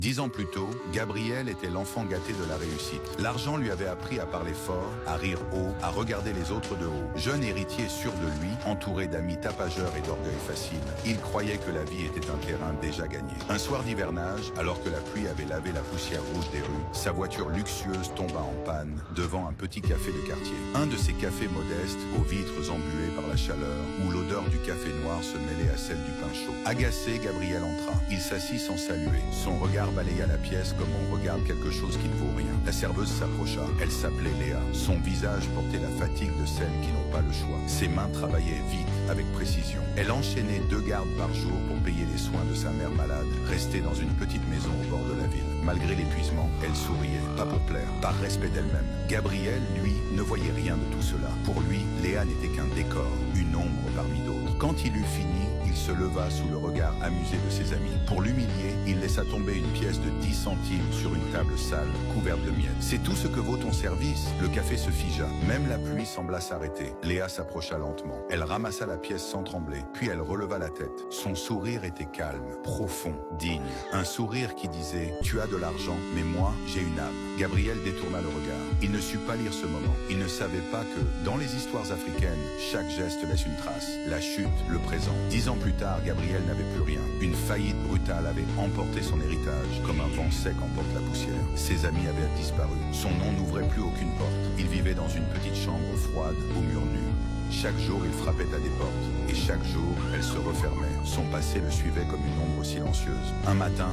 10 ans plus tôt, Gabriel était l'enfant gâté de la réussite. L'argent lui avait appris à parler fort, à rire haut, à regarder les autres de haut. Jeune héritier sûr de lui, entouré d'amis tapageurs et d'orgueil facile, il croyait que la vie était un terrain déjà gagné. Un soir d'hivernage, alors que la pluie avait lavé la poussière rouge des rues, sa voiture luxueuse tomba en panne devant un petit café de quartier. Un de ces cafés modestes, aux vitres embuées par la chaleur, où l'odeur du café noir se mêlait à celle du pain chaud. Agacé, Gabriel entra. Il s'assit sans saluer. Son regard balaya la pièce comme on regarde quelque chose qui ne vaut rien. La serveuse s'approcha. Elle s'appelait Léa. Son visage portait la fatigue de celles qui n'ont pas le choix. Ses mains travaillaient vite, avec précision. Elle enchaînait 2 gardes par jour pour payer les soins de sa mère malade, restée dans une petite maison au bord de la ville. Malgré l'épuisement, elle souriait, pas pour plaire, par respect d'elle-même. Gabriel, lui, ne voyait rien de tout cela. Pour lui, Léa n'était qu'un décor, une ombre parmi d'autres. Quand il eut fini, il se leva sous le regard amusé de ses amis. Pour l'humilier, il laissa tomber une pièce de 10 centimes sur une table sale, couverte de miettes. « C'est tout ce que vaut ton service ?» Le café se figea. Même la pluie sembla s'arrêter. Léa s'approcha lentement. Elle ramassa la pièce sans trembler, puis elle releva la tête. Son sourire était calme, profond, digne. Un sourire qui disait « Tu as de l'argent, mais moi, j'ai une âme. » Gabriel détourna le regard. Il ne sut pas lire ce moment. Il ne savait pas que, dans les histoires africaines, chaque geste laisse une trace. La chute, le présent. 10 ans plus tard, Gabriel n'avait plus rien. Une faillite brutale avait emporté son héritage, comme un vent sec emporte la poussière. Ses amis avaient disparu. Son nom n'ouvrait plus aucune porte. Il vivait dans une petite chambre froide, aux murs nus. Chaque jour, il frappait à des portes. Et chaque jour, elles se refermaient. Son passé le suivait comme une ombre silencieuse. Un matin,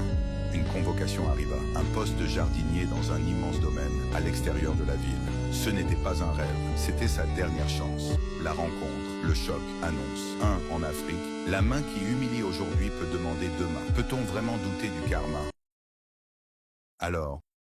une convocation arriva. Un poste de jardinier dans un immense domaine, à l'extérieur de la ville. Ce n'était pas un rêve, c'était sa dernière chance. La rencontre, le choc, annonce. En Afrique, la main qui humilie aujourd'hui peut demander demain. Peut-on vraiment douter du karma? Alors,